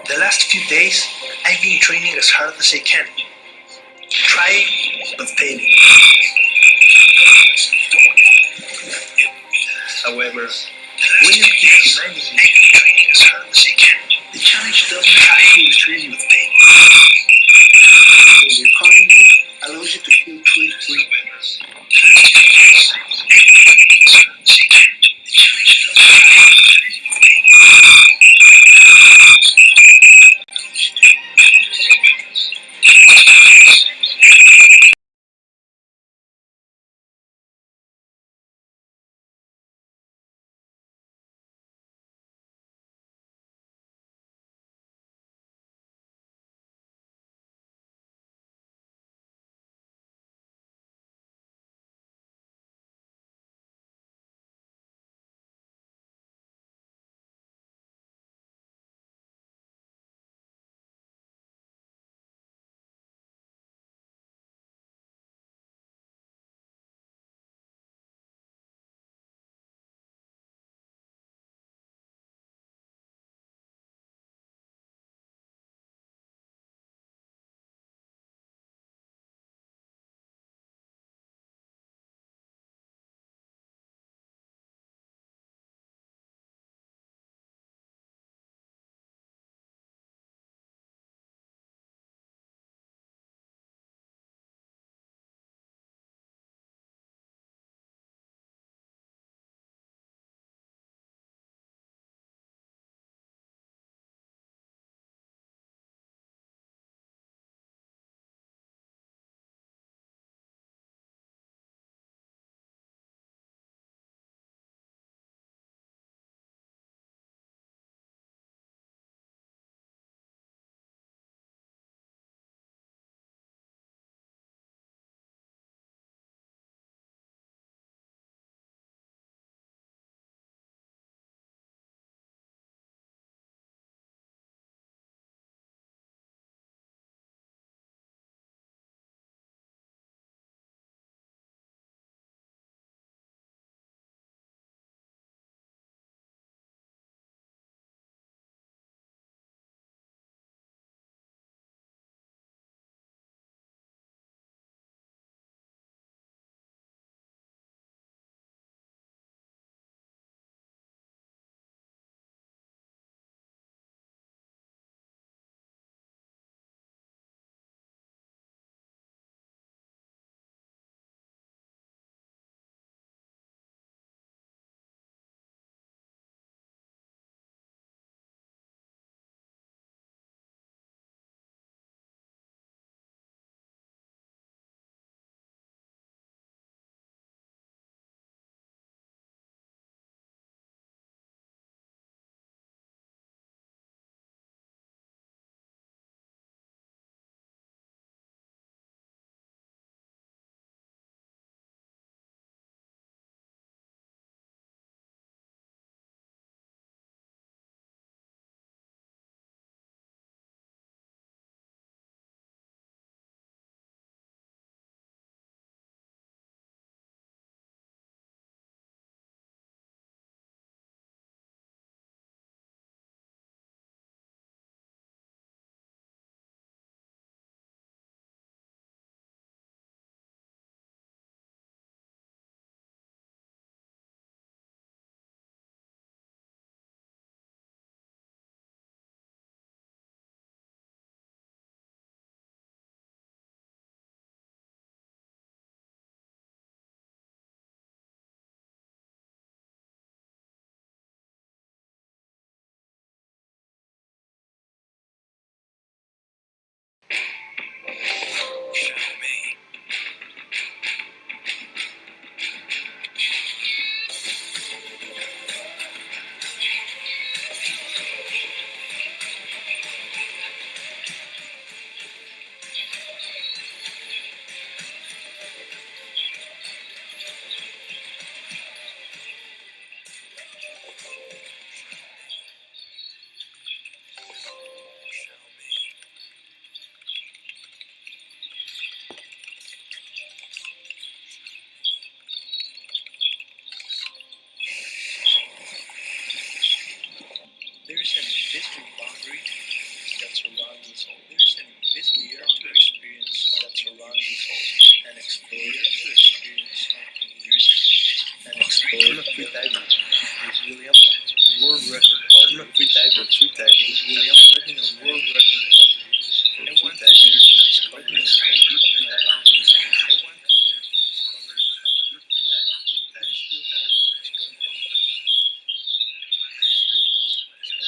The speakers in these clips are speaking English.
The last few days, I've been training as hard as I can, trying but failing. However, William keeps reminding me I've been training as hard as I can. The challenge doesn't have to do with training but failing. So the economy allows you to feel truly free. We are to experience our surroundings and explore. We are to experience something new and explore. I'm a free diver with William, world record holder. I'm a free diver with William, world record holder. I want to dare to discover and push my boundaries. I want to dare to discover and push my boundaries. This blue hole is going to. This blue hole is going to.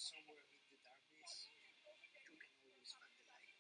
somewhere in the darkness, you can always find the light.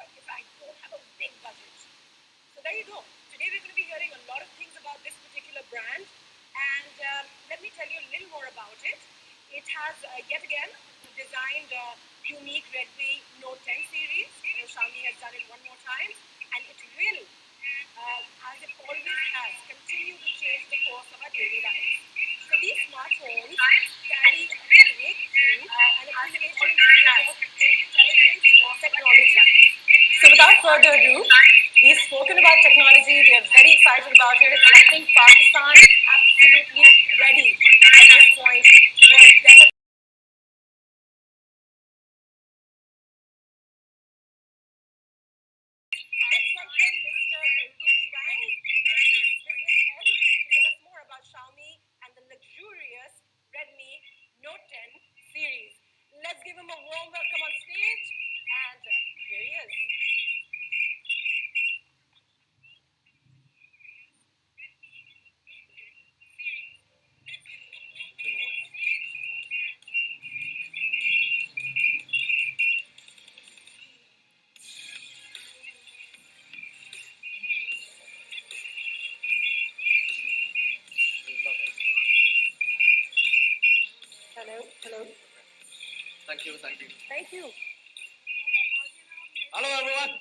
If I don't have a big budget. So there you go. Today we're going to be hearing a lot of things about this particular brand, and let me tell you a little more about it. It has yet again designed a unique Redmi Note 10 series. Xiaomi has done it one more time, and it will, as it always has, continue to change the course of our daily lives. So these smartphones carry a breakthrough and a combination of intelligence technology. So without further ado, we've spoken about technology, we are very excited about it, and I think Pakistan is absolutely ready at this point for better. Let's welcome Mr. Rooney Wang, Middle East Business Head, to tell us more about Xiaomi and the luxurious Redmi Note 10 series. Let's give him a warm welcome on stage, and here he is. Hello, hello. Thank you, thank you. Thank you. Hello everyone.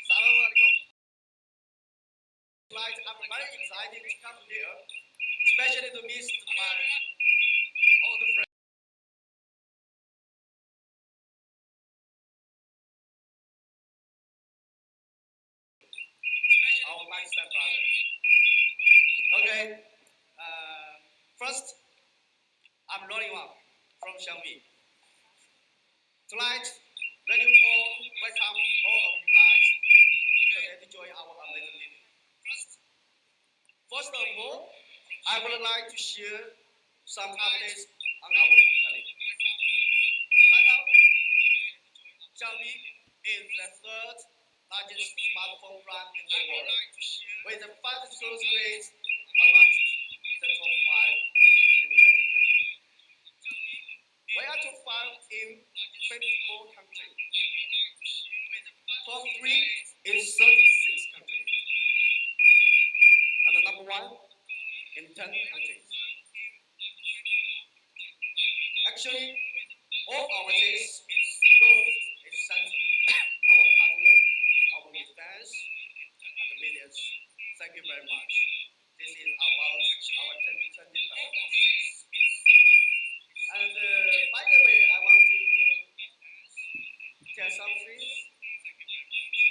Assalamualaikum. Right, I'm very excited to come here, especially to meet my all the friends. Our Pakistan brother. Okay. First, I'm Ronnie Wang from Xiaomi. Tonight, ready for welcome all of you guys to join our amazing meeting. First of all, I would like to share some updates on our company. Right now, Xiaomi is the third largest smartphone brand in the world, with the fastest growth rate amongst the top five in 2020. We are top five in 54 countries. Top three in 36 countries. And the number one in 10 countries. Actually, all our this growth is thanks to our partner, our fans, and the media. Thank you very much. This is about our 2020 performance. And by the way, I want to tell something.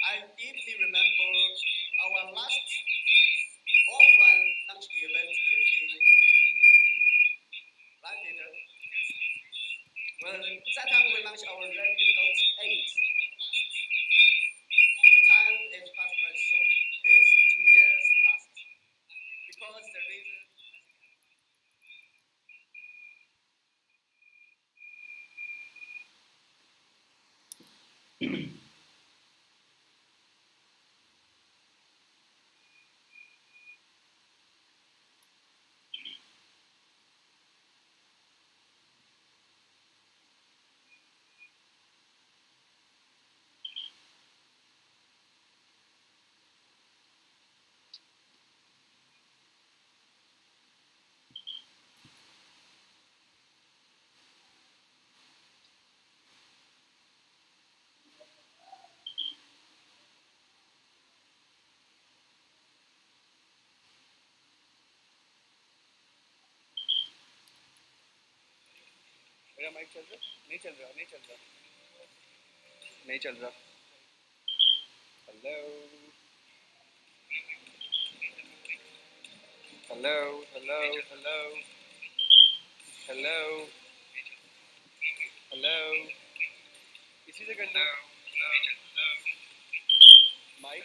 I deeply remember our last offline launch event in 2018. Right, Peter? Well, that time we launched our Redmi Note 8. The time is passed very soon. It's 2 years past. Because the reason मेरा mic चल रहा? नहीं चल रहा, नहीं चल रहा, नहीं चल रहा. Hello. Hello, hello, hello. Hello. Hello. इसी से कर लो. Mic.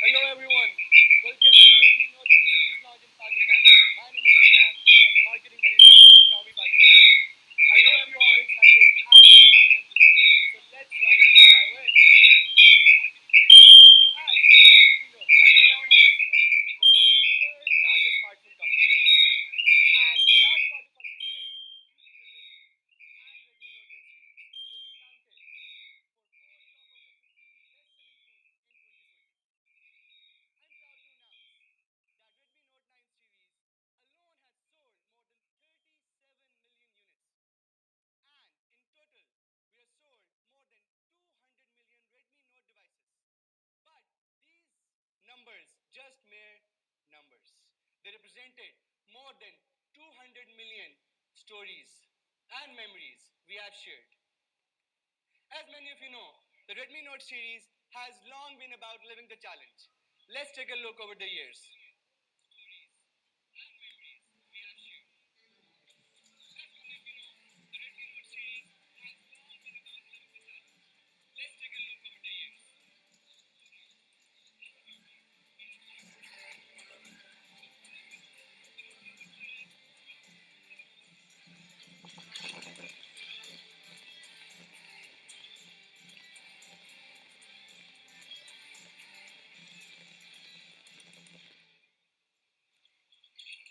Hello everyone, welcome to Redmi Note 10 series launch in Pakistan. My name is Prashant, I'm the marketing manager of Xiaomi Pakistan. I hope you all are excited as I am today. So let's dive in. As most of you know, Xiaomi is the world's third largest smartphone company. And a large part of our success is due to the Redmi and Redmi Note 10 series, which accounted for 4 top of the 15 best-selling phones in 2020. I'm proud to announce that Redmi Note 9 series alone has sold more than 37 million units. And in total, we have sold more than 200 million Redmi Note devices. But these numbers just mere numbers. They represented more than 200 million stories and memories we have shared. As many of you know, the Redmi Note series has long been about living the challenge. Let's take a look over the years.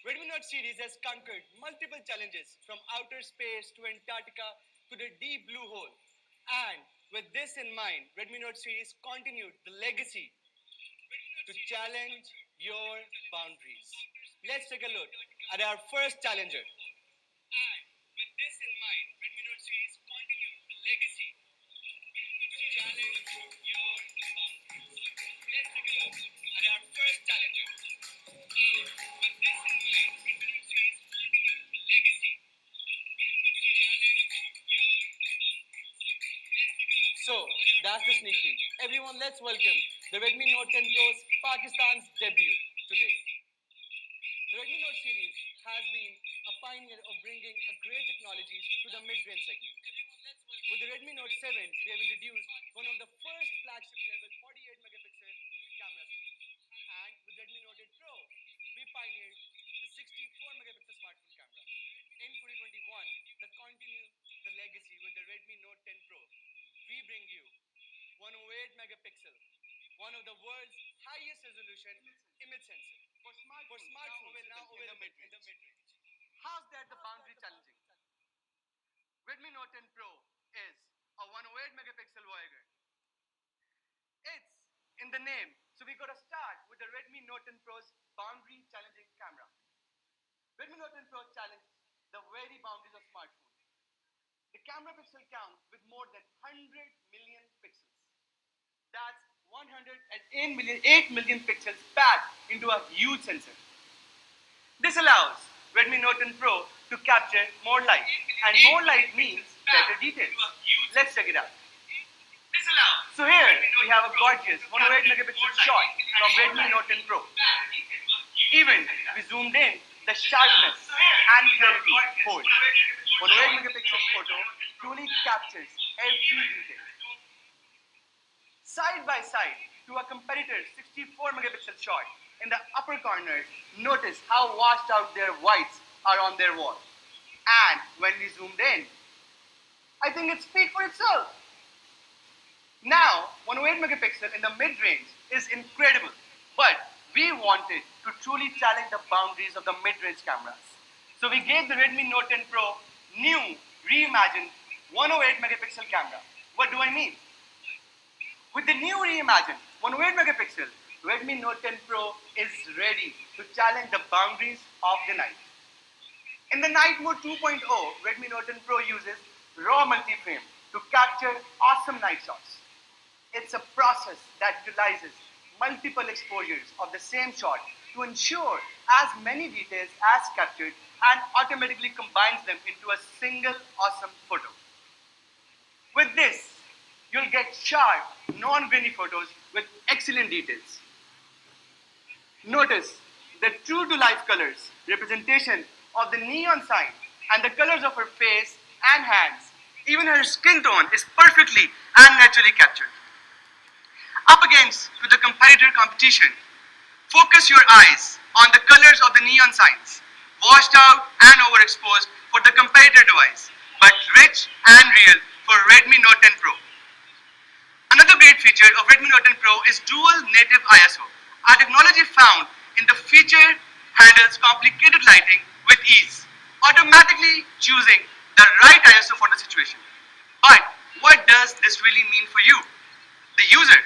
Redmi Note series has conquered multiple challenges from outer space to Antarctica to the deep blue hole. And with this in mind, Redmi Note series continued the legacy to challenge your boundaries. Let's take a look at our first challenger. And with this in mind, Redmi Note series continued the legacy to challenge your boundaries. Let's take a look at our first challenger. So, that's the sneak peek. Everyone, let's welcome the Redmi Note 10 Pro's Pakistan's debut today. The Redmi Note series has been a pioneer of bringing a great technologies to the mid-range segment. With the Redmi Note 7, we have introduced one of the first flagship level 48 megapixel cameras. And with Redmi Note 8 Pro, we pioneered the 64 megapixel smartphone camera. In 2021, the continue the legacy with the Redmi Note 10 Pro. We bring you 108 megapixel, one of the world's highest resolution image sensor for smartphones now available in the mid-range. How's that the boundary challenging? Redmi Note 10 Pro is a 108 megapixel Voyager. It's in the name, so we gotta start with the Redmi Note 10 Pro's boundary challenging camera. Redmi Note 10 Pro challenged the very boundaries of smartphones. The camera pixel count with more than 100 million pixels. That's 108 million pixels packed into a huge sensor. This allows Redmi Note 10 Pro to capture more light, and more light means better details. Let's check it out. So here we have a gorgeous 108 megapixel shot from Redmi Note 10 Pro. Even we zoomed in, the sharpness and clarity hold. 108 megapixel photo truly captures every detail. Side by side to a competitor's 64 megapixel shot, in the upper corner, notice how washed out their whites are on their wall. And when we zoomed in, I think it speaks for itself. Now, 108 megapixel in the mid-range is incredible, but we wanted to truly challenge the boundaries of the mid-range cameras. So we gave the Redmi Note 10 Pro new, reimagined 108 megapixel camera. What do I mean? With the new reimagined 108 megapixel, Redmi Note 10 Pro is ready to challenge the boundaries of the night. In the Night Mode 2.0, Redmi Note 10 Pro uses raw multi-frame to capture awesome night shots. It's a process that utilizes multiple exposures of the same shot to ensure as many details as captured and automatically combines them into a single awesome photo. With this, you'll get sharp, non-grainy photos with excellent details. Notice the true-to-life colors, representation of the neon sign and the colors of her face and hands. Even her skin tone is perfectly and naturally captured. Up against with the competitor competition, focus your eyes on the colors of the neon signs, washed out and overexposed for the competitor device, but rich and real for Redmi Note 10 Pro. Another great feature of Redmi Note 10 Pro is dual native ISO. Our technology found in the feature handles complicated lighting with ease, automatically choosing the right ISO for the situation. But what does this really mean for you, the user?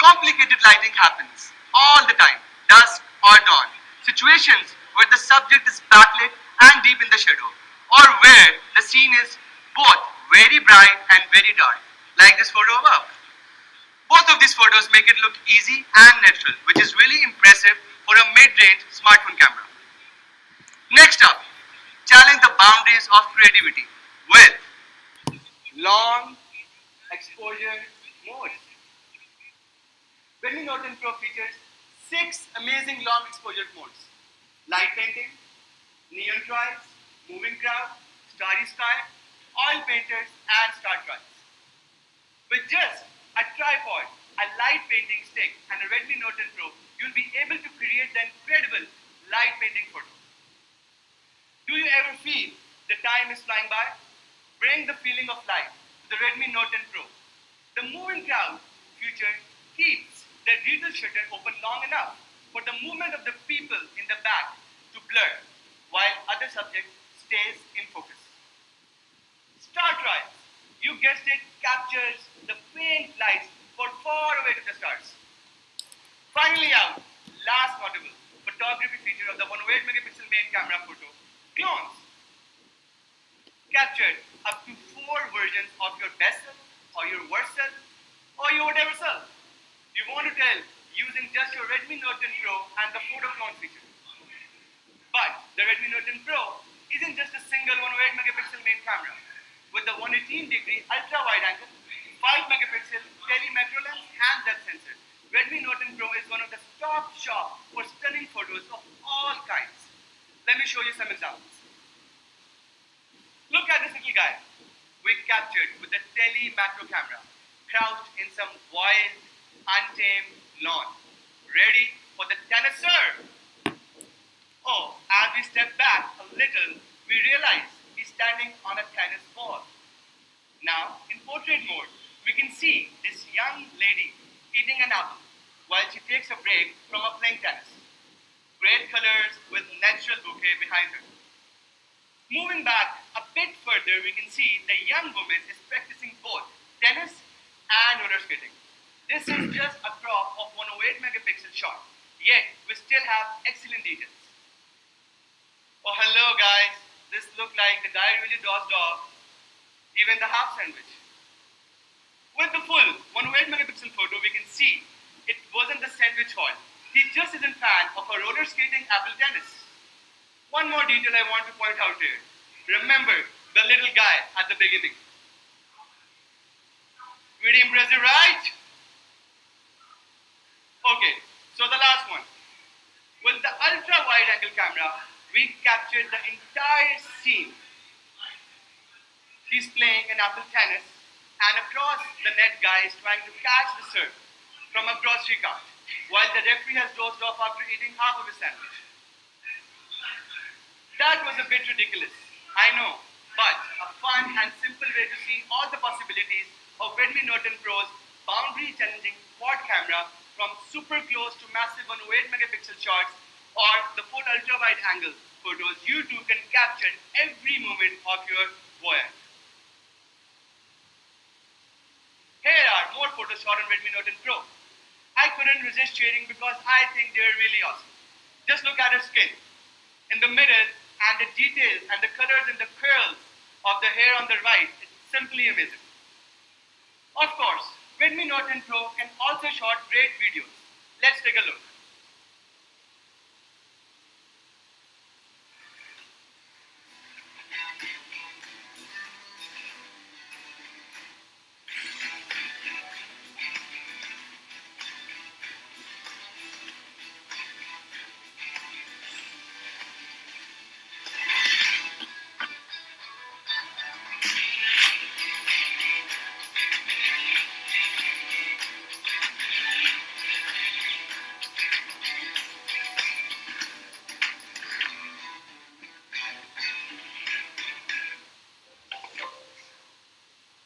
Complicated lighting happens all the time, dusk or dawn. Situations where the subject is backlit and deep in the shadow, or where the scene is both very bright and very dark, like this photo above. Both of these photos make it look easy and natural, which is really impressive for a mid-range smartphone camera. Next up, challenge the boundaries of creativity with long exposure modes. Redmi Note 10 Pro features 6 amazing long exposure modes: light painting, neon trials, moving crowd, starry sky, oil painters, and star trials. With just a tripod, a light painting stick, and a Redmi Note 10 Pro, you'll be able to create the incredible light painting photo. Do you ever feel the time is flying by? Bring the feeling of life to the Redmi Note 10 Pro. The moving crowd feature keeps the digital shutter open long enough for the movement of the people in the back to blur, while other subject stays in focus. Star trials, you guessed it, captures the faint lights for far away to the stars. Finally out, last notable photography feature of the 108 megapixel main camera photo, clones. Captured up to 4 versions of your best self, or your worst self, or your whatever self you want to tell using just your Redmi Note 10 Pro and the photo clone feature. But the Redmi Note 10 Pro isn't just a single 108 megapixel main camera. With the 118-degree ultra-wide angle, 5 megapixel tele-macro lens and depth sensor, Redmi Note 10 Pro is one of the top shop for stunning photos of all kinds. Let me show you some examples. Look at this little guy we captured with the tele-macro camera, crouched in some wild, untamed lawn, ready for the tennis serve. Oh, as we step back a little, we realize he's standing on a tennis ball. Now, in portrait mode, we can see this young lady eating an apple while she takes a break from playing tennis. Great colors with natural bouquet behind her. Moving back a bit further, we can see the young woman is practicing both tennis and roller skating. This is just a crop of 108 megapixel shot, yet we still have excellent details. Oh, hello guys. This looked like the guy really dozed off, even the half sandwich. With the full 108 megapixel photo, we can see it wasn't the sandwich hall. He just isn't a fan of a roller skating apple tennis. One more detail I want to point out here. Remember the little guy at the beginning. Pretty impressive, right? Okay, so the last one. With the ultra-wide angle camera, we captured the entire scene. He's playing an apple tennis, and across the net guy is trying to catch the serve from a grocery cart, while the referee has dozed off after eating half of his sandwich. That was a bit ridiculous, I know, but a fun and simple way to see all the possibilities of Redmi Note 10 Pro's boundary-challenging quad camera, from super close to massive 108 megapixel shots or the full ultra-wide angle photos. You too can capture every moment of your voyage. Here are more photos shot on Redmi Note 10 Pro. I couldn't resist sharing because I think they're really awesome. Just look at her skin. in the middle, and the details and the colors and the curls of the hair on the right. It's simply amazing. Of course, Redmi Note 10 Pro can also shoot great videos. Let's take a look.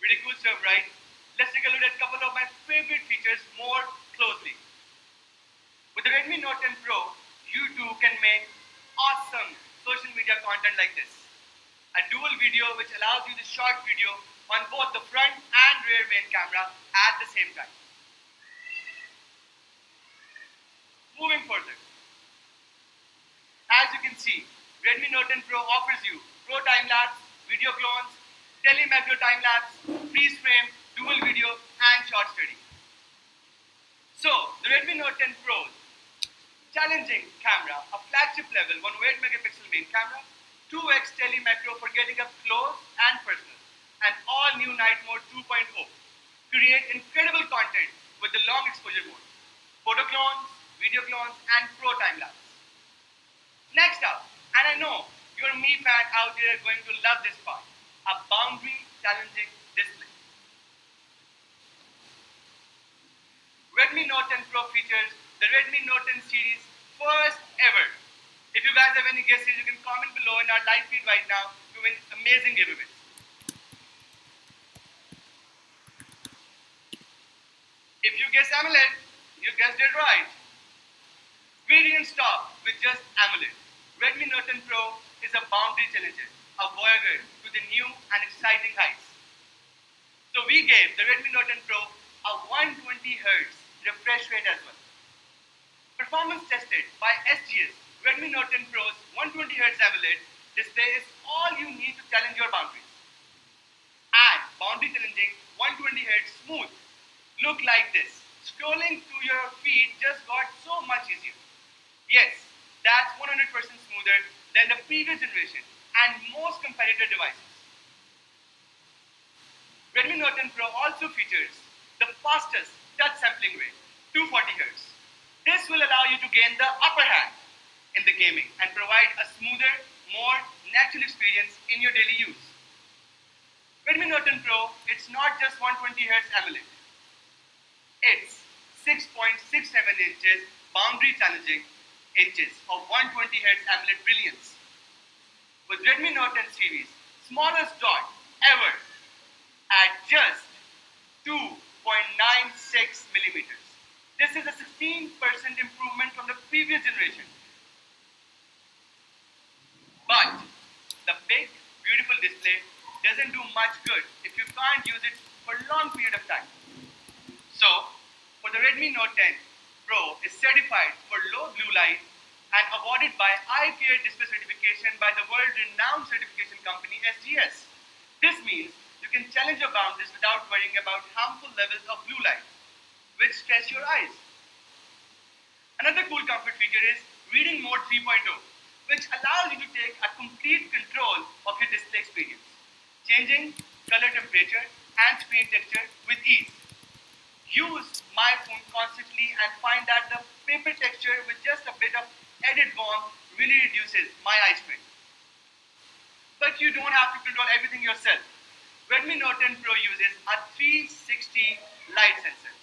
Pretty cool stuff, right? Let's take a look at a couple of my favorite features more closely. With the Redmi Note 10 Pro, you too can make awesome social media content like this. A dual video which allows you to shoot video on both the front and rear main camera at the same time. Moving further, as you can see, Redmi Note 10 Pro offers you Pro time-lapse, video clones, tele-macro time-lapse, freeze frame, dual video, and shot steady. So, the Redmi Note 10 Pro's challenging camera, a flagship level 108 megapixel main camera, 2x tele-macro for getting up close and personal, and all new night mode 2.0 create incredible content with the long exposure mode, photo clones, video clones, and pro time-lapse. Next up, and I know your Mi fan out there are going to love this part, a boundary challenging display. Redmi Note 10 Pro features the Redmi Note 10 series first ever. If you guys have any guesses, you can comment below in our live feed right now to win amazing giveaways. If you guess AMOLED, you guessed it right. We didn't stop with just AMOLED. Redmi Note 10 Pro is a boundary challenger, a voyager to the new and exciting heights. So we gave the Redmi Note 10 Pro a 120Hz refresh rate as well. Performance tested by SGS, Redmi Note 10 Pro's 120Hz AMOLED display is all you need to challenge your boundaries. And boundary challenging 120Hz smooth look like this. Scrolling through your feed just got so much easier. Yes, that's 100% smoother than the previous generation and most competitor devices. Redmi Note 10 Pro also features the fastest touch sampling rate, 240Hz. This will allow you to gain the upper hand in the gaming and provide a smoother, more natural experience in your daily use. Redmi Note 10 Pro, it's not just 120Hz AMOLED. It's 6.67 inches boundary challenging inches of 120Hz AMOLED brilliance. With Redmi Note 10 series, smallest dot ever at just 2.96 millimeters. This is a 16% improvement from the previous generation. But the big, beautiful display doesn't do much good if you can't use it for a long period of time. So, for the Redmi Note 10 Pro is certified for low blue light and awarded by Eye Care Display Certification by the world-renowned certification company SGS. This means you can challenge your boundaries without worrying about harmful levels of blue light, which stress your eyes. Another cool comfort feature is Reading Mode 3.0, which allows you to take a complete control of your display experience, changing color temperature and screen texture with ease. Use my phone constantly and find that the paper texture with just a bit of added warmth really reduces my eye strain. But you don't have to control everything yourself. Redmi Note 10 Pro uses a 360 light sensor,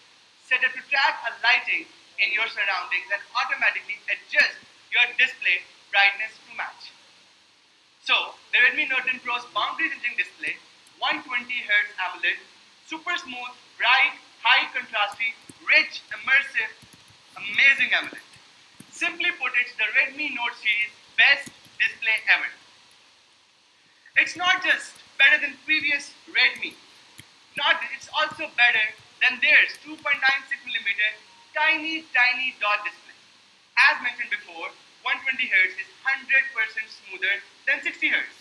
set up to track a lighting in your surroundings and automatically adjust your display brightness to match. So, the Redmi Note 10 Pro's boundary changing display, 120Hz AMOLED, super smooth, bright, high contrasty, rich, immersive, amazing AMOLED. Simply put, it's the Redmi Note series best display ever. It's not just better than previous Redmi, it's also better than theirs 2.96mm tiny dot display. As mentioned before, 120 Hz is 100% smoother than 60 Hz.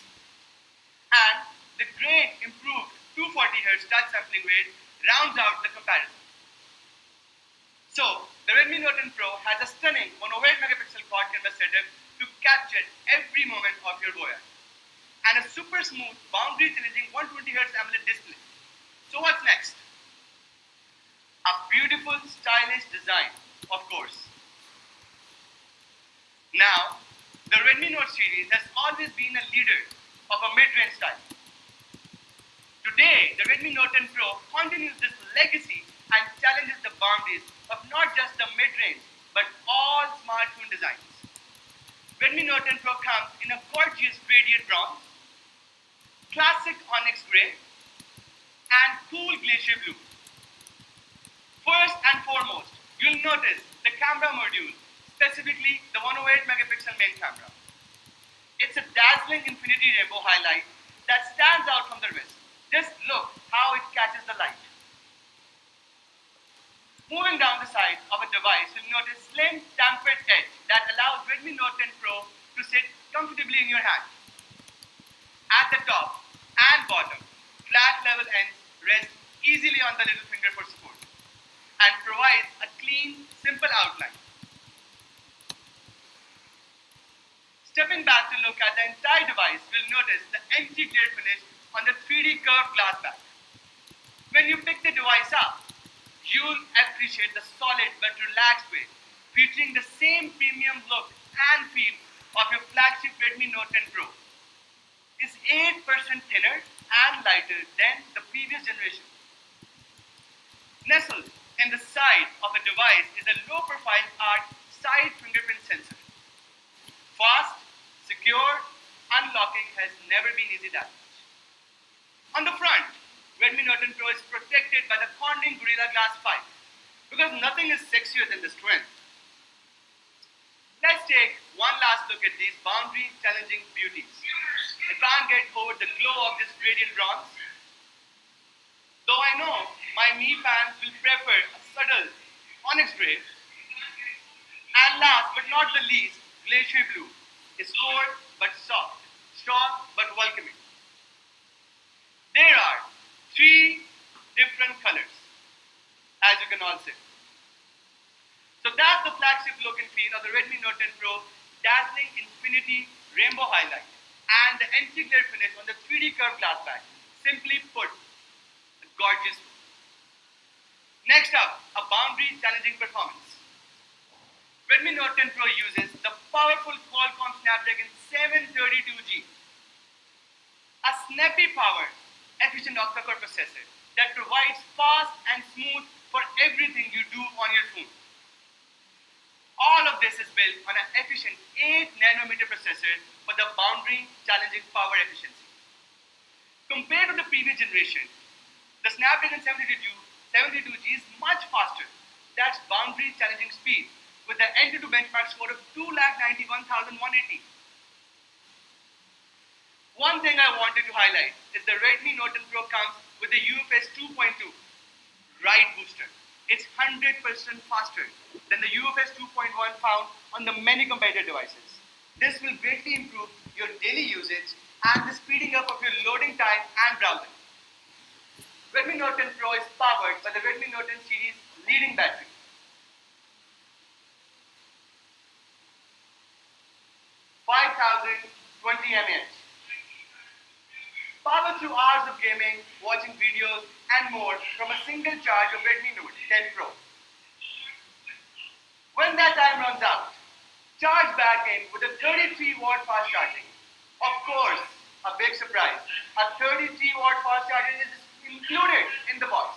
And the great improved 240 Hz touch sampling rate rounds out the comparison. So, the Redmi Note 10 Pro has a stunning 108 megapixel quad camera setup to capture every moment of your voyage, and a super smooth, boundary challenging 120 Hz AMOLED display. So what's next? A beautiful, stylish design, of course. Now, the Redmi Note series has always been a leader of a mid-range style. Today, the Redmi Note 10 Pro continues this legacy and challenges the boundaries of not just the mid-range, but all smartphone designs. Redmi Note 10 Pro comes in a gorgeous radiant bronze, classic onyx gray, and cool glacier blue. First and foremost, you'll notice the camera module, specifically the 108 megapixel main camera. It's a dazzling infinity rainbow highlight that stands out from the rest. Just look how it catches the light. Moving down the side of a device, you'll notice slim tampered edge that allows Redmi Note 10 Pro to sit comfortably in your hand. At the top and bottom, flat level ends rest easily on the little finger for support and provides a clean, simple outline. Stepping back to look at the entire device, you'll notice the anti-glare finish on the 3D curved glass back. When you pick the device up, you'll appreciate the solid but relaxed weight, featuring the same premium look and feel of your flagship Redmi Note 10 Pro. It's 8% thinner and lighter than the previous generation. Nestled in the side of the device is a low-profile arch side fingerprint sensor. Fast, secure, unlocking has never been easy that much. On the front, Redmi Note 10 Pro is protected by the Corning Gorilla Glass 5 because nothing is sexier than this twin. Let's take one last look at these boundary-challenging beauties. I can't get over the glow of this gradient bronze. Though I know my Mi fans will prefer a subtle onyx gray. And last but not the least, glacier blue is cold but soft, strong but welcoming. There are 3 different colors, as you can all see. So that's the flagship look and feel of the Redmi Note 10 Pro, dazzling infinity rainbow highlight and the anti-glare finish on the 3D curved glass back. Simply put, a gorgeous look. Next up, a boundary challenging performance. Redmi Note 10 Pro uses the powerful Qualcomm Snapdragon 732G, a snappy power efficient octa-core processor that provides fast and smooth for everything you do on your phone. All of this is built on an efficient 8nm processor for the boundary challenging power efficiency. Compared to the previous generation, the Snapdragon 732G is much faster. That's boundary challenging speed with the Antutu benchmark score of 2,91,180. One thing I wanted to highlight is the Redmi Note 10 Pro comes with the UFS 2.2 Ride Booster. It's 100% faster than the UFS 2.1 found on the many competitor devices. This will greatly improve your daily usage and the speeding up of your loading time and browsing. Redmi Note 10 Pro is powered by the Redmi Note 10 series leading battery. 5020 mAh. Power through hours of gaming, watching videos, and more from a single charge of Redmi Note 10 Pro. When that time runs out, charge back in with a 33-watt fast charging. Of course, a big surprise, a 33-watt fast charging is included in the box.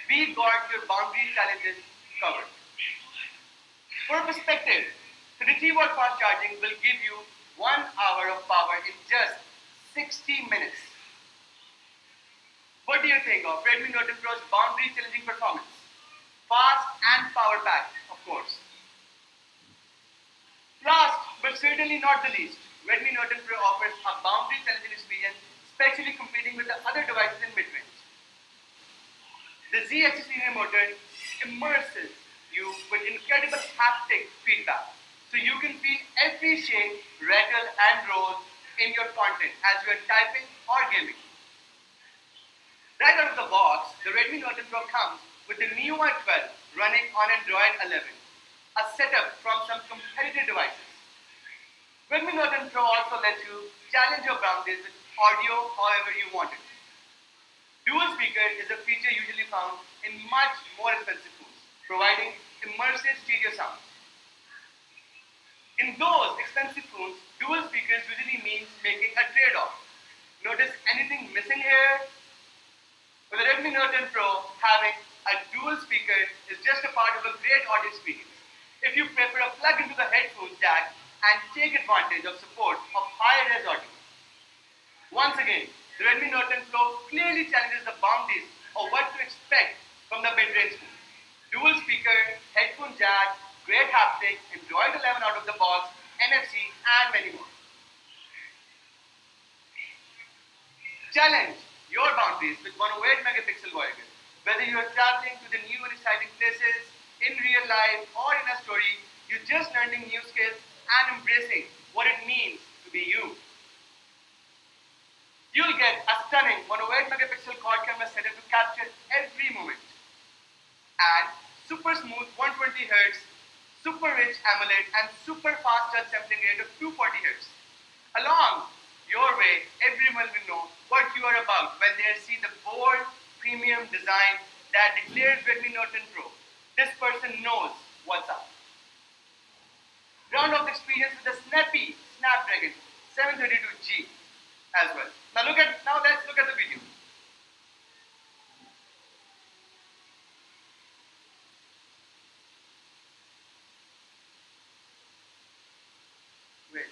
We got your boundary challenges covered. For perspective, 33-watt fast charging will give you 1 hour of power in just 60 minutes. What do you think of Redmi Note 10 Pro's boundary challenging performance? Fast and power packed, of course. Last but certainly not the least, Redmi Note 10 Pro offers a boundary challenging experience, especially competing with the other devices in mid-range. The Z-axis linear motor immerses you with incredible haptic feedback, so you can feel every shake, rattle and roll in your content as you are typing or gaming. Right out of the box, the Redmi Note 10 Pro comes with the MIUI 12 running on Android 11, a setup from some competitive devices. Redmi Note 10 Pro also lets you challenge your boundaries with audio however you want it. Dual speaker is a feature usually found in much more expensive phones, providing immersive stereo sound. In those expensive phones, dual speakers usually means making a trade-off. Notice anything missing here? With the Redmi Note 10 Pro, having a dual speaker is just a part of a great audio experience. If you prefer a plug into the headphone jack and take advantage of support of high-res audio. Once again, the Redmi Note 10 Pro clearly challenges the boundaries of what to expect from the mid-range phone. Dual speaker, headphone jack, great haptics, Android 11 out of the box, NFC, and many more. Challenge your boundaries with 108 megapixel Voyager. Whether you are traveling to the new and exciting places, in real life or in a story, you're just learning new skills and embracing what it means to be you. You'll get a stunning 108 megapixel quad camera setup to capture every moment. And super smooth 120 Hz, super rich AMOLED and super fast touch sampling rate of 240 Hz. Along your way, everyone will know what you are about when they see the bold, premium design that declares Redmi Note 10 Pro. This person knows what's up. Round off the experience with the snappy Snapdragon 732G as well. Now let's look at the video. Wait.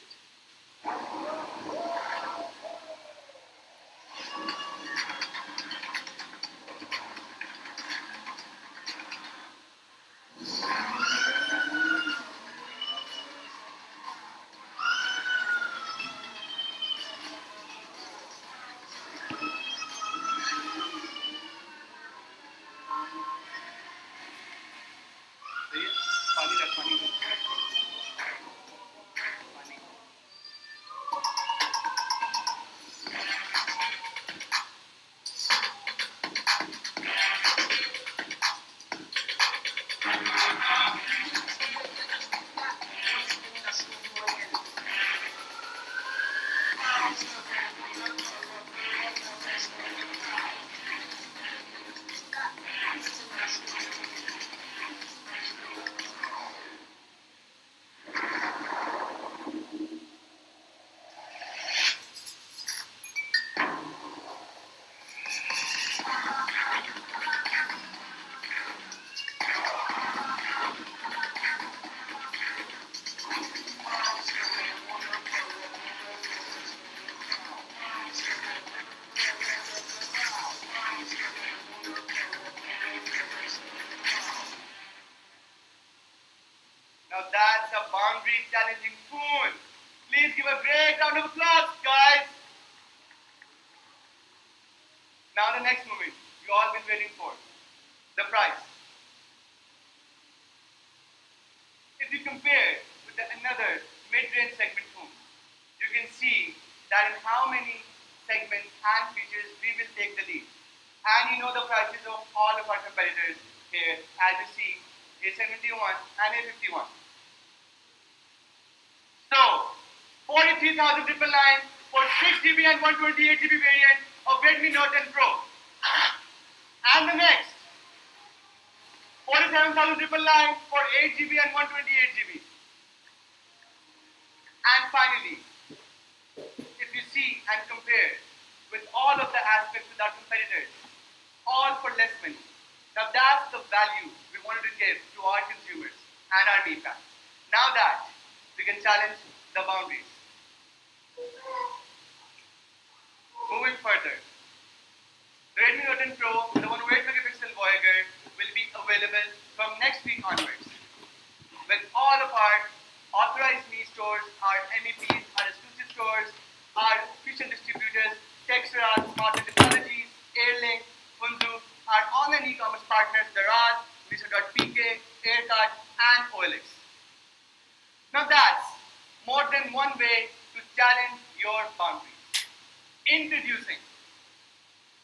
Now that's a boundary challenging phone. Please give a great round of applause, guys. Now the next moment you all been waiting for. The price. If you compare with another mid-range segment phone, you can see that in how many segments and features we will take the lead. And you know the prices of all of our competitors here, as you see, A71 and A51. So, 43,999 for 6GB and 128GB variant of Redmi Note 10 Pro. And the next, 47,999 for 8GB and 128GB. And finally, if you see and compare with all of the aspects with our competitors, all for less money. Now that's the value we wanted to give to our consumers and our meat fans. Now that we can challenge the boundaries. Moving further, the Redmi Note 10 Pro with the 108 megapixel Voyager will be available from next week onwards. With all of our authorized Me stores, our MEPs, our exclusive stores, our official distributors, Textras, Smart Technologies, Airlink, Funzu, our online e-commerce partners, Daraz, Visa.pk, Aircard, and OLX. Now that's more than one way to challenge your boundaries. Introducing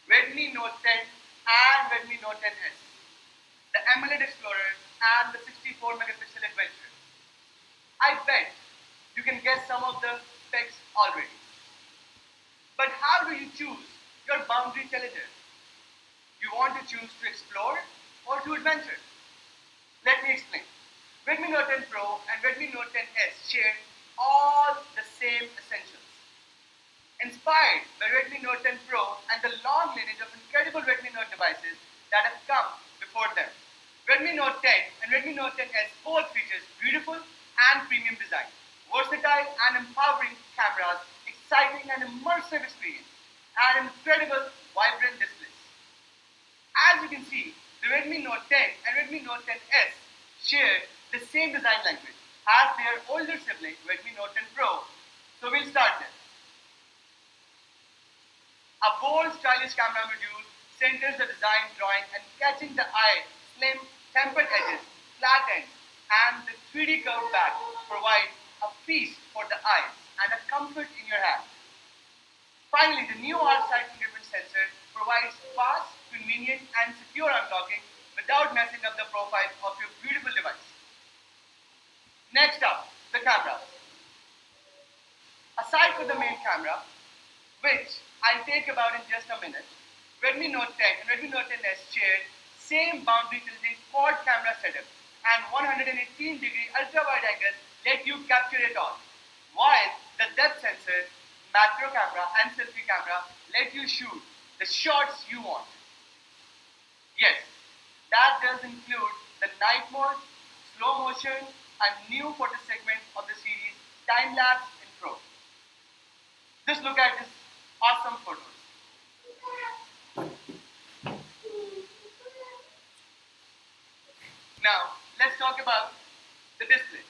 Redmi Note 10 and Redmi Note 10s, the AMOLED Explorer and the 64 megapixel Adventure. I bet you can guess some of the specs already. But how do you choose your boundary challenger? You want to choose to explore or to adventure? Let me explain. Redmi Note 10 Pro and Redmi Note 10s share all the same essentials. Inspired by Redmi Note 10 Pro and the long lineage of incredible Redmi Note devices that have come before them, Redmi Note 10 and Redmi Note 10s both features beautiful and premium design, versatile and empowering cameras, exciting and immersive experience, and incredible vibrant displays. As you can see, the Redmi Note 10 and Redmi Note 10s share the same design language as their older sibling Redmi Note 10 Pro. So we'll start there. A bold, stylish camera module centers the design, drawing and catching the eye. Slim, tempered edges, flat ends, and the 3D curved back provide a feast for the eyes and a comfort in your hand. Finally, the new R-side fingerprint sensor provides fast, convenient, and secure unlocking without messing up the profile of your beautiful device. Next up, the camera. Aside from the main camera, which I'll take about in just a minute, Redmi Note 10 and Redmi Note 10s share same boundary tilting quad camera setup and 118-degree ultra-wide angle let you capture it all, while the depth sensor, macro camera and selfie camera let you shoot the shots you want. Yes, that does include the night mode, slow motion, and new photo segment of the series time-lapse in Pro. Just look at this awesome photos. Now, let's talk about the display.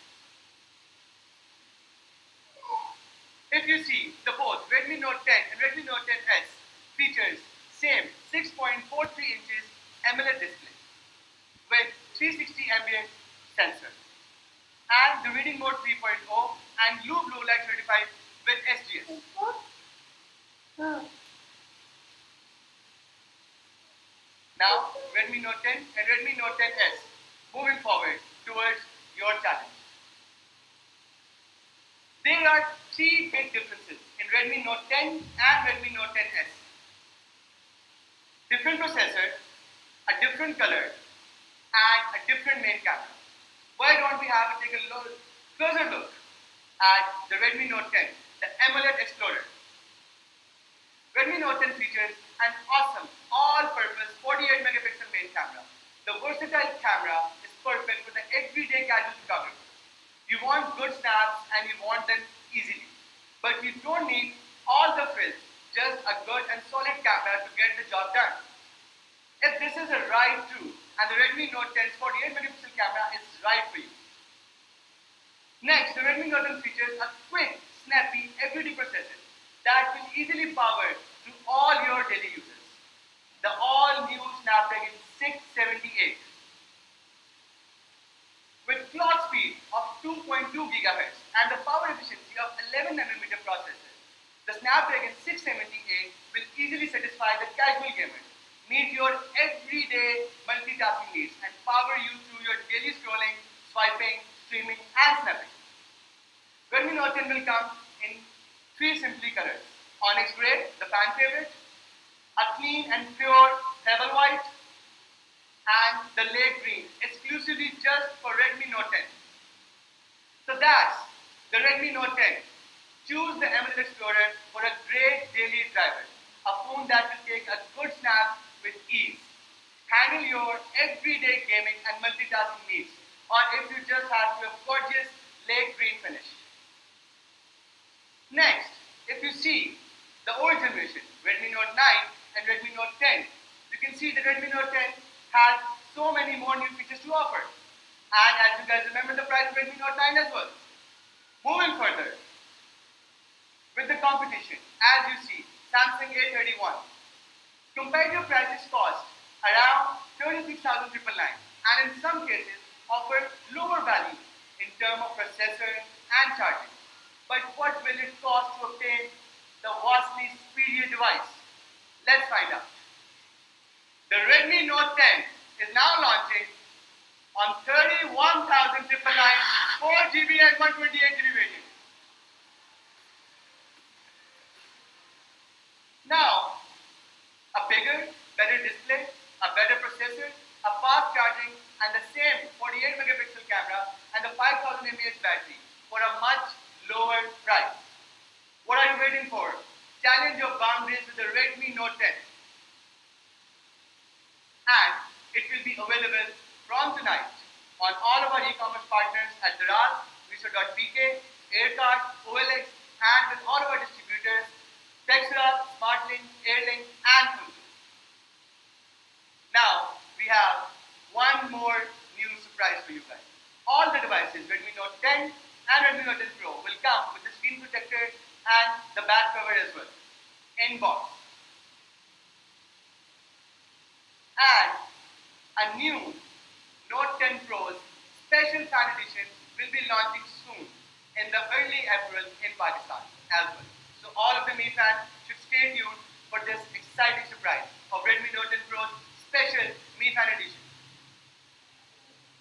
If you see, the both Redmi Note 10 and Redmi Note 10s features same 6.43 inches AMOLED display with 360 ambient sensor and the reading mode 3.0 and blue light certified with SGS. Now, Redmi Note 10 and Redmi Note 10s. Moving forward towards your challenge. There are three big differences in Redmi Note 10 and Redmi Note 10s. Different processor, a different color, and a different main camera. Why don't we have a take a closer look at the Redmi Note 10, the AMOLED Explorer. Redmi Note 10 features an awesome all-purpose 48 megapixel main camera. The versatile camera is perfect for the everyday casual photographer. You want good snaps and you want them easily. But you don't need all the frills, just a good and solid camera to get the job done. If this is a right too, and the Redmi Note 10's 48 megapixel camera is right for you. Next, the Redmi Note 10 features a quick, snappy, everyday processor that will easily power to all your daily uses. The all-new Snapdragon 678 with clock speed of 2.2 GHz and the power efficiency of 11 nanometer processor. The Snapdragon 678 will easily satisfy the casual gamer, meet your everyday multitasking needs, and power you through your daily scrolling, swiping, streaming, and snapping. Redmi Note 10 will come in three simply colors: Onyx Gray, the fan favorite, a clean and pure pebble white, and the lake green, exclusively just for Redmi Note 10. So that's the Redmi Note 10. Choose the AMOLED Explorer for a great daily driver, a phone that will take a good snap with ease, handle your everyday gaming and multitasking needs, or if you just have a gorgeous lake green finish. Next, if you see the old generation, Redmi Note 9 and Redmi Note 10, you can see the Redmi Note 10 has so many more new features to offer. And as you guys remember the price of Redmi Note 9 as well. Moving further, with the competition, as you see, Samsung A31. Competitive prices cost around 36,999 and in some cases offer lower value in terms of processor and charging. But what will it cost to obtain the vastly superior device? Let's find out. The Redmi Note 10 is now launching on 31,999 4GB and 128GB variant. Now, a bigger, better display, a better processor, a fast charging, and the same 48 megapixel camera and the 5000 mAh battery for a much lower price. What are you waiting for? Challenge your boundaries with the Redmi Note 10. And it will be available from tonight on all of our e-commerce partners at Daraz, Viso.pk, Aircard, OLX, and with all of our distributors, Texra, Smartlink, Airlink, and Fuji. Now, we have one more new surprise for you guys. All the devices, Redmi Note 10 and Redmi Note 10 Pro, will come with the screen protector and the back cover as well, in box. And a new Note 10 Pro's special fan edition will be launching soon in the early April in Pakistan as well. So all of the Mi fans should stay tuned for this exciting surprise of Redmi Note 10 Pro's special Mi fan edition.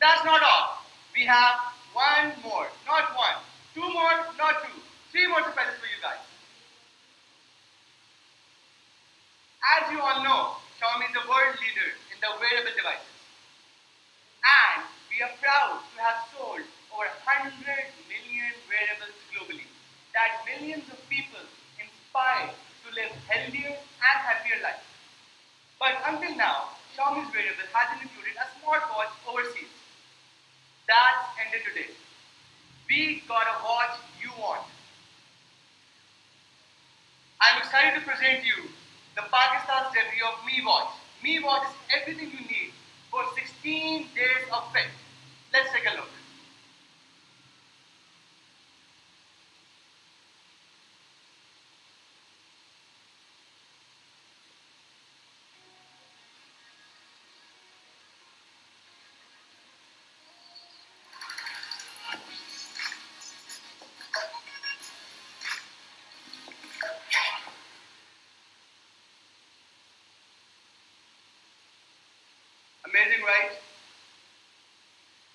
That's not all. We have one more, not one, two more, not two, three more surprises for you guys. As you all know, Xiaomi is the world leader in the wearable devices. And we are proud to have sold over 100 million wearables globally. That millions of people inspired to live healthier and happier lives. But until now, Xiaomi's wearable hasn't included a smartwatch overseas. That's ended today. We got a watch you want. I'm excited to present you the Pakistan's debut of Mi Watch. Mi Watch is everything you need for 16 days of fit. Let's take a look. Amazing, right?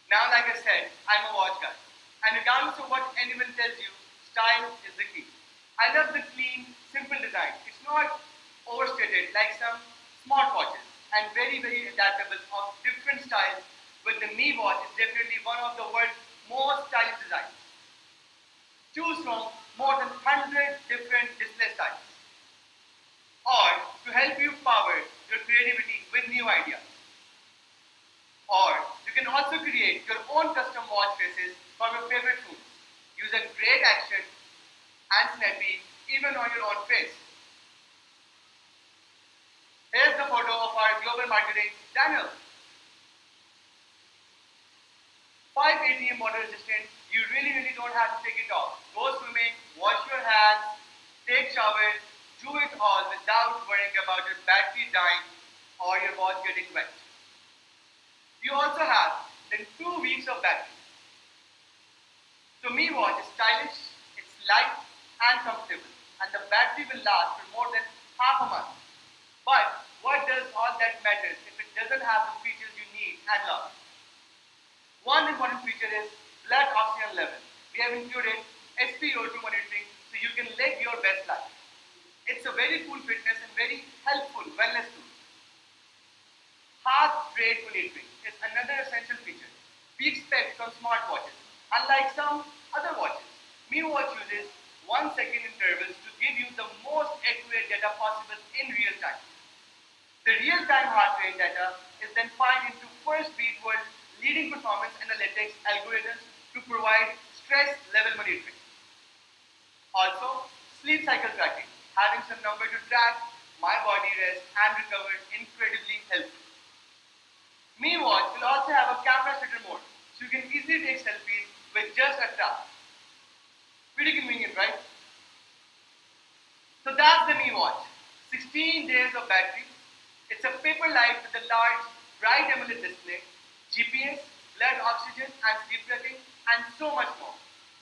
Now, like I said, I'm a watch guy. And regardless of what anyone tells you, style is the key. I love the clean, simple design. It's not overstated like some smartwatches and very, very adaptable of different styles. But the Mi Watch is definitely one of the world's most stylish designs. Choose from more than 100 different display styles. Or to help you power your creativity with new ideas. Or you can also create your own custom watch faces from your favorite foods. Use a great action and snappy even on your own face. Here's the photo of our global marketing Daniel. 5 ATM water resistant, you really don't have to take it off. Go swimming, wash your hands, take showers, do it all without worrying about your battery dying or your watch getting wet. You also have then 2 weeks of battery. So Mi Watch is stylish, it's light and comfortable, and the battery will last for more than half a month. But what does all that matter if it doesn't have the features you need and love? One important feature is blood oxygen level. We have included SpO2 monitoring so you can live your best life. It's a very cool fitness and very helpful wellness tool. Heart rate monitoring is another essential feature we expect from smartwatches. Unlike some other watches, Mi Watch uses 1 second intervals to give you the most accurate data possible in real time. The real-time heart rate data is then fed into first beat world leading performance analytics algorithms to provide stress level monitoring. Also, sleep cycle tracking, having some number to track my body rest and recover incredibly helpful. Mi Watch will also have a camera shutter mode, so you can easily take selfies with just a tap. Pretty convenient, right? So that's the Mi Watch. 16 days of battery. It's a paper-light with a large, bright AMOLED display, GPS, blood oxygen and sleep tracking, and so much more.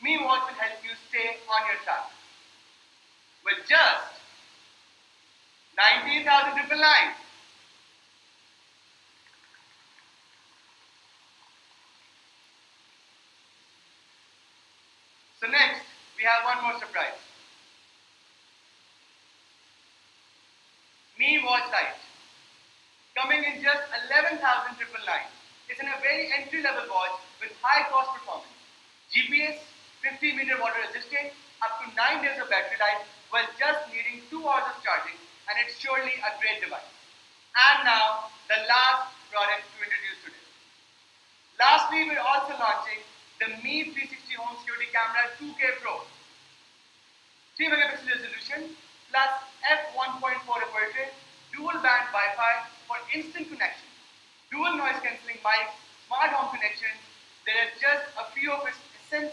Me Watch will help you stay on your track. With just 19,999. So next, we have one more surprise. Me Watch Lite. Coming in just 11,999. It's in a very entry-level watch with high cost performance. GPS, 50-meter water resistant, up to 9 days of battery life while just needing 2 hours of charging, and it's surely a great device. And now, the last product to introduce today. Lastly, we're also launching the Me 360 Home Security Camera 2K Pro. 3 megapixel resolution plus f1.4 aperture, dual band Wi-Fi for instant connection, dual noise cancelling mic, smart home connection. There are just a few of its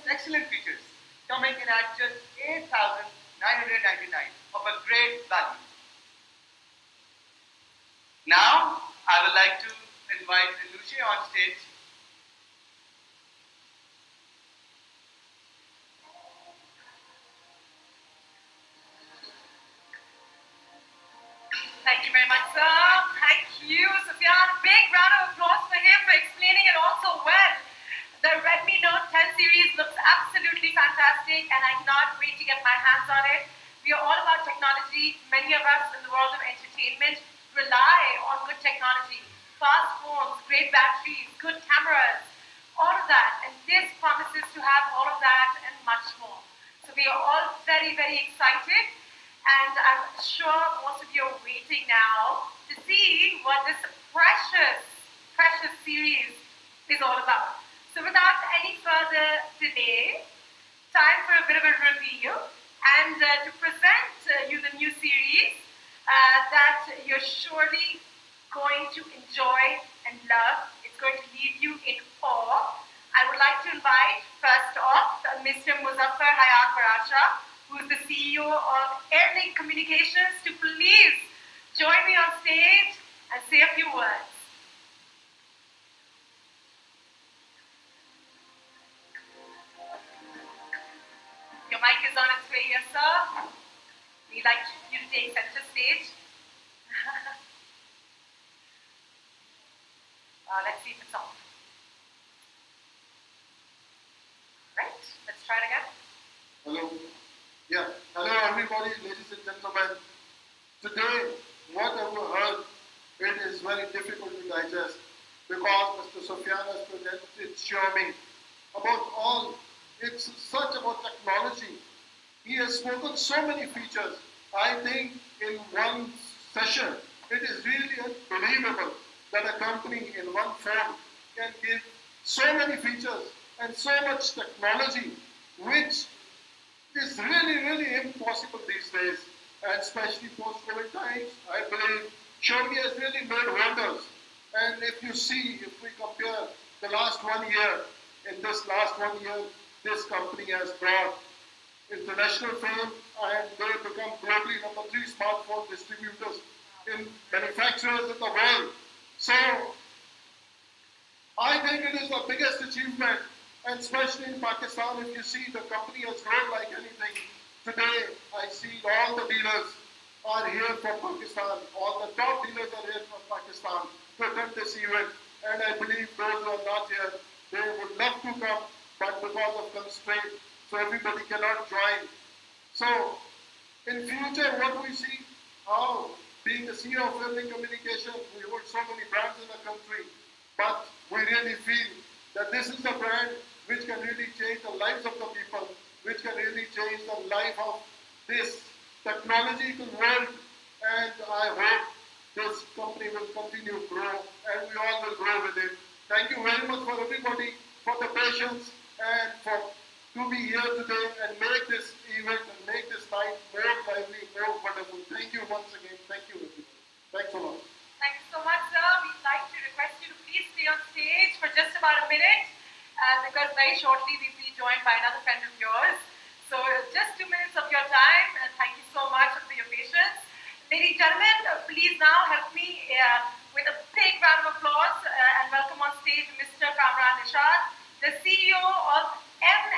excellent features coming in at just 8,999 of a great value. Now, I would like to invite Lucia on stage. Thank you very much, sir. Thank you, Sufyan. Big round of applause for him for explaining it all so well. The Redmi Note 10 series looks absolutely fantastic, and I cannot wait to get my hands on it. We are all about technology. Many of us in the world of entertainment rely on good technology. Fast phones, great batteries, good cameras, all of that. And this promises to have all of that and much more. So we are all very, very excited. And I'm sure most of you are waiting now to see what this precious, precious series is all about. So without any further delay, time for a bit of a review and to present you the new series that you're surely going to enjoy and love. It's going to leave you in awe. I would like to invite, first off, Mr. Muzaffar Hayat Farasha, who's the CEO of Airlink Communications, to please join me on stage and say a few words. Your mic is on its way here, sir. We'd like you to take center stage. Let's see if it's on. Right, let's try it again. Hello. Yeah. Hello everybody, ladies and gentlemen. Today, what I've heard, it is very difficult to digest because Mr. Sufyan has presented Xiaomi about all. It's such about technology. He has spoken so many features. I think in one session, it is really unbelievable that a company in one phone can give so many features and so much technology, which is really, really impossible these days, and especially post-COVID times. I believe Xiaomi has really made wonders. And if you see, if we compare the last 1 year, in this last 1 year, this company has brought international fame and they become globally number 3 smartphone distributors in manufacturers in the world. So, I think it is the biggest achievement, and especially in Pakistan, if you see, the company has grown like anything. Today, I see all the dealers are here from Pakistan. All the top dealers are here from Pakistan to attend this event. And I believe those who are not here, they would love to come, but because of constraint, so everybody cannot join. So, in future, what do we see? How, being the CEO of Airlink Communications, we hold so many brands in the country, but we really feel that this is a brand which can really change the lives of the people, which can really change the life of this technological world. And I hope this company will continue to grow and we all will grow with it. Thank you very much for everybody, for the patience and for to be here today and make this event and make this night more lively, more wonderful. Thank you once again. Thank you everybody. Thanks a lot. Thank you so much, sir. We'd like to request you to please stay on stage for just about a minute because very shortly we'll be joined by another friend of yours. So just 2 minutes of your time, and thank you so much for your patience. Ladies and gentlemen, please now help me with a big round of applause and welcome on stage Mr. Kamran Nishad, the CEO of every